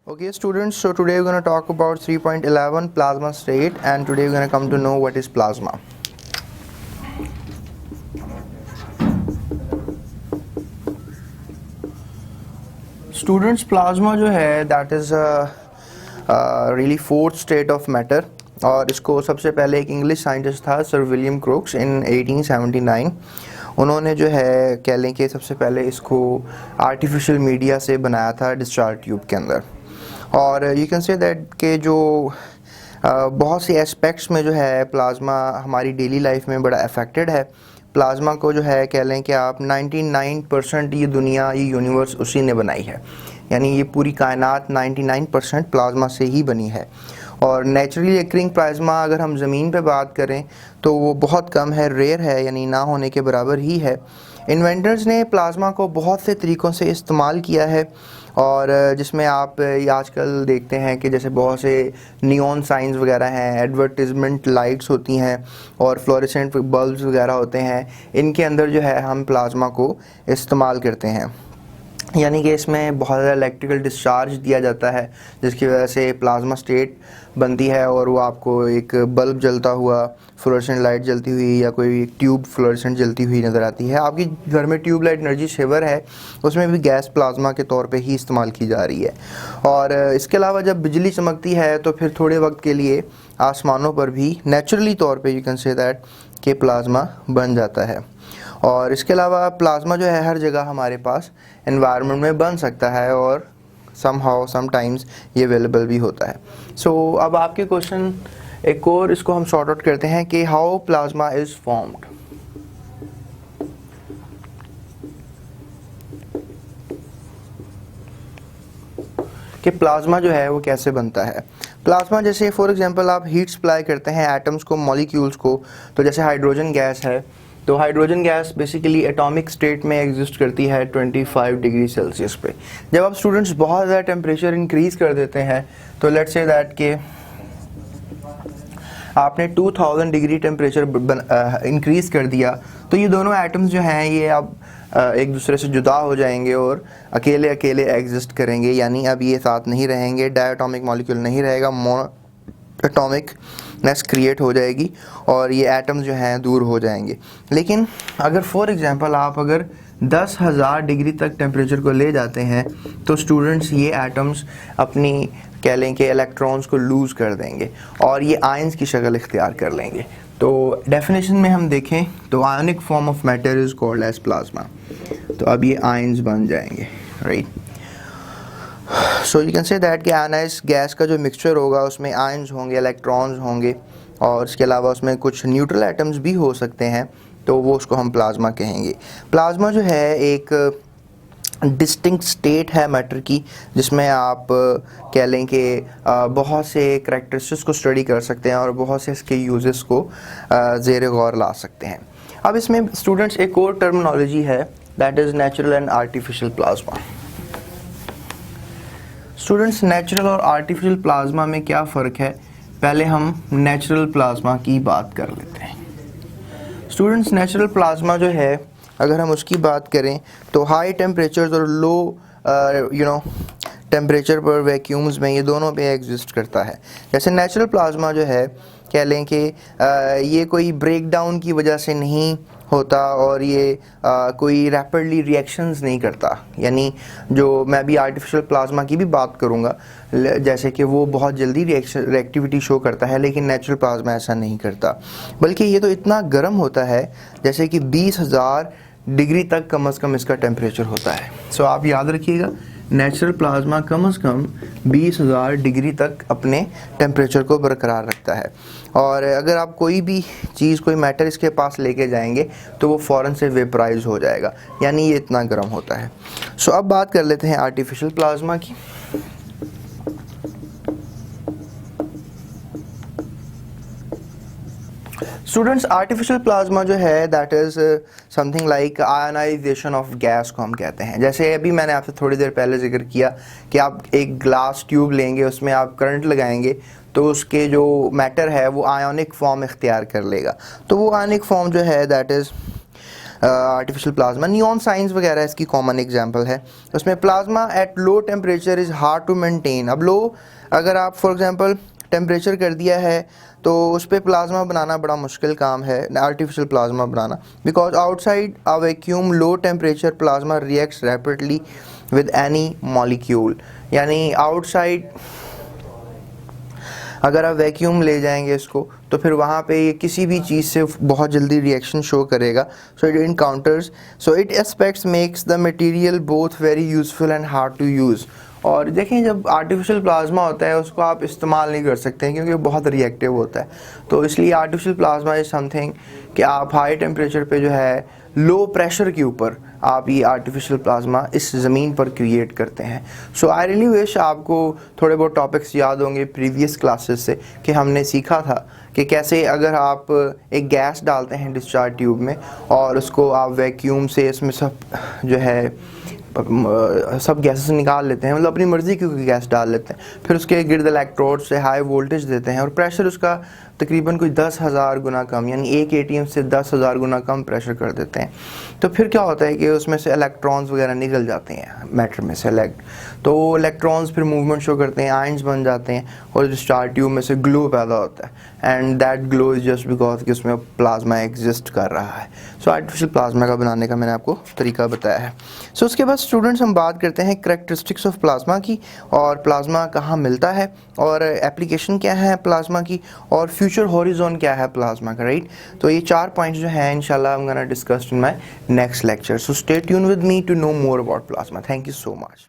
Okay students, so today we're going to talk about 3.11 plasma state, and today we're going to come to know what is plasma. Students, plasma जो है that is a really fourth state of matter, और इसको सबसे पहले एक English scientist था sir William क्रोक्स इन 1879। उन्होंने जो है कह लें कि सबसे पहले इसको आर्टिफिशियल मीडिया से बनाया था डिस्चार्ज ट्यूब के अंदर। और यू कैन से दैट के जो बहुत से एस्पेक्ट्स में जो है प्लाज्मा हमारी डेली लाइफ में बड़ा अफेक्टेड है। प्लाज्मा को जो है कह लें कि आप 99% ये दुनिया, ये यूनिवर्स उसी ने बनाई है, यानी ये पूरी कायनात 99% प्लाज्मा से ही बनी है। और नेचुरली एक्रिंग प्लाज्मा अगर हम ज़मीन पे बात करें तो वो बहुत कम है, रेयर है, यानी ना होने के बराबर ही है। इन्वेंटर्स ने प्लाज्मा को बहुत से तरीक़ों से इस्तेमाल किया है, और जिसमें आप ये आजकल देखते हैं कि जैसे बहुत से नियॉन साइंस वगैरह हैं, एडवर्टिजमेंट लाइट्स होती हैं और फ्लोरेसेंट बल्ब्स वगैरह होते हैं, इनके अंदर जो है हम प्लाज्मा को इस्तेमाल करते हैं। यानी कि इसमें बहुत ज़्यादा इलेक्ट्रिकल डिस्चार्ज दिया जाता है जिसकी वजह से प्लाज्मा स्टेट बनती है, और वो आपको एक बल्ब जलता हुआ, फ्लोरेसेंट लाइट जलती हुई या कोई ट्यूब फ्लोरेसेंट जलती हुई नज़र आती है। आपकी घर में ट्यूबलाइट एनर्जी सेवर है, उसमें भी गैस प्लाज्मा के तौर पे ही इस्तेमाल की जा रही है। और इसके अलावा जब बिजली चमकती है तो फिर थोड़े वक्त के लिए आसमानों पर भी नेचुरली तौर पे यू कैन से दैट कि प्लाज्मा बन जाता है। और इसके अलावा प्लाज्मा जो है हर जगह हमारे पास एनवायरनमेंट में बन सकता है, और समहाउ समटाइम्स ये अवेलेबल भी होता है। सो अब आपके क्वेश्चन एक और इसको हम शॉर्ट आउट करते हैं कि हाउ प्लाज्मा इज़ फॉर्म्ड। कि प्लाज्मा जो है वो कैसे बनता है। प्लाज्मा जैसे फॉर एग्जांपल आप हीट सप्लाई करते हैं एटम्स को, मॉलिक्यूल्स को, तो जैसे हाइड्रोजन गैस है, तो hydrogen gas basically atomic state में एग्जिस्ट करती है 25 डिग्री सेल्सियस पे। जब आप स्टूडेंट्स बहुत ज़्यादा टेम्परेचर इंक्रीज़ कर देते हैं, तो लेट्स से दैट के आपने 2000 डिग्री टेम्परेचर इंक्रीज़ कर दिया, तो ये दोनों एटम्स जो हैं ये अब एक दूसरे से जुदा हो जाएंगे और अकेले अकेले एग्जिस्ट करेंगे, यानी अब ये साथ नहीं रहेंगे, डायटोमिक मॉलिक्यूल नहीं रहेगा, एटॉमिकनेस क्रिएट हो जाएगी और ये एटम्स जो हैं दूर हो जाएंगे। लेकिन अगर फॉर एग्जांपल आप अगर 10,000 डिग्री तक टेम्परेचर को ले जाते हैं, तो स्टूडेंट्स ये एटम्स अपनी कह लें कि इलेक्ट्रॉन्स को लूज़ कर देंगे और ये आयंस की शक्ल इख्तियार कर लेंगे। तो डेफिनेशन में हम देखें तो ionic form of matter is called as plasma. तो अब ये आयंस बन जाएंगे, right. So you can say that कि आयनाइज गैस का जो मिक्सचर होगा उसमें आयंस होंगे, इलेक्ट्रॉन्स होंगे, और इसके अलावा उसमें कुछ न्यूट्रल एटम्स भी हो सकते हैं, तो वो उसको हम प्लाज्मा कहेंगे। प्लाज्मा जो है एक डिस्टिंक्ट स्टेट है मैटर की, जिसमें आप कह लें कि बहुत से करैक्टरिस्टिक्स को स्टडी कर सकते हैं और बहुत से इसके यूजेस को ज़ेर गौर ला सकते हैं। अब इसमें स्टूडेंट्स एक और टर्मिनोलॉजी है, that is natural and artificial plasma. Students, natural और आर्टिफिशियल प्लाज्मा में क्या फ़र्क है, पहले हम नेचुरल प्लाज्मा की बात कर लेते हैं। स्टूडेंट्स, नेचुरल प्लाज्मा जो है अगर हम उसकी बात करें तो हाई टेम्परेचर और लो टेम्परेचर पर वैक्यूम्स में ये दोनों पे एग्जिस्ट करता है। जैसे नेचुरल प्लाज्मा जो है कह लें कि ये कोई ब्रेक डाउन की वजह से नहीं होता, और ये कोई रैपिडली रिएक्शंस नहीं करता, यानी जो मैं भी आर्टिफिशियल प्लाज्मा की भी बात करूँगा, जैसे कि वो बहुत जल्दी रिएक्टिविटी शो करता है, लेकिन नेचुरल प्लाज्मा ऐसा नहीं करता, बल्कि ये तो इतना गर्म होता है जैसे कि 20,000 डिग्री तक कम से कम इसका टेम्परेचर होता है। सो आप याद रखिएगा, नेचुरल प्लाज्मा कम से कम 20,000 डिग्री तक अपने टेम्परेचर को बरकरार रखता है, और अगर आप कोई भी चीज़, कोई मैटर इसके पास लेके जाएंगे तो वो फ़ौरन से वेपराइज हो जाएगा, यानी ये इतना गर्म होता है। सो अब बात कर लेते हैं आर्टिफिशियल प्लाज्मा की। स्टूडेंट्स, आर्टिफिशियल प्लाज्मा जो है that is something like ionization of gas को हम कहते हैं। जैसे अभी मैंने आपसे थोड़ी देर पहले जिक्र किया कि आप एक ग्लास ट्यूब लेंगे, उसमें आप करंट लगाएंगे तो उसके जो मैटर है वो आयोनिक फॉर्म इख्तियार कर लेगा। तो वो आयोनिक फॉर्म जो है that is artificial plasma. Neon signs वगैरह इसकी कॉमन एग्जांपल है। उसमें plasma at low temperature is hard to maintain. अब लो अगर आप फॉर एग्जांपल टेम्परेचर कर दिया है तो उस पर प्लाज्मा बनाना बड़ा मुश्किल काम है, artificial plasma banana, because outside a vacuum low temperature plasma reacts rapidly with any molecule. यानी आउटसाइड अगर आप वैक्यूम ले जाएंगे इसको तो फिर वहाँ पे ये किसी भी चीज़ से बहुत जल्दी रिएक्शन शो करेगा। So it encounters, so it aspects makes the material both very useful and hard to use. और देखें जब आर्टिफिशियल प्लाज्मा होता है उसको आप इस्तेमाल नहीं कर सकते हैं क्योंकि वो बहुत रिएक्टिव होता है। तो इसलिए आर्टिफिशियल प्लाज्मा इज़ समथिंग कि आप हाई टेम्परेचर पे जो है लो प्रेशर के ऊपर आप ये आर्टिफिशियल प्लाज्मा इस ज़मीन पर क्रिएट करते हैं। सो आई रियली विश आपको थोड़े बहुत टॉपिक्स याद होंगे प्रीवियस क्लासेस से कि हमने सीखा था कि कैसे अगर आप एक गैस डालते हैं डिस्चार्ज ट्यूब में और उसको आप वैक्यूम से इसमें सब जो है सब गैसेस निकाल लेते हैं, मतलब अपनी मर्ज़ी की गैस डाल लेते हैं, फिर उसके गिर्द इलेक्ट्रोड से हाई वोल्टेज देते हैं और प्रेशर उसका तकरीबन कोई 10,000 गुना कम, यानी एक एटीएम से 10,000 गुना कम प्रेशर कर देते हैं। तो फिर क्या होता है कि उसमें से इलेक्ट्रॉन्स वगैरह निकल जाते हैं मैटर में से तो इलेक्ट्रॉन्स फिर मूवमेंट शो करते हैं, आयंस बन जाते हैं और डिस्चार्ज ट्यूब में से ग्लो पैदा होता है and that glow is just because कि उसमें प्लाज्मा एग्जिस्ट कर रहा है। सो आर्टिफिशियल प्लाज्मा का बनाने का मैंने आपको तरीका बताया है। सो उसके बाद स्टूडेंट्स हम बात करते हैं करैक्टरिस्टिक्स ऑफ प्लाज्मा की और प्लाज्मा कहाँ मिलता है और एप्लीकेशन क्या है प्लाज्मा की और फ्यूचर हॉरिजॉन क्या है प्लाज्मा का, राइट। तो ये 4 पॉइंट्स जो हैं इंशाल्लाह I am gonna discuss in my next lecture. So stay tune with me to know more about plasma. Thank you so much.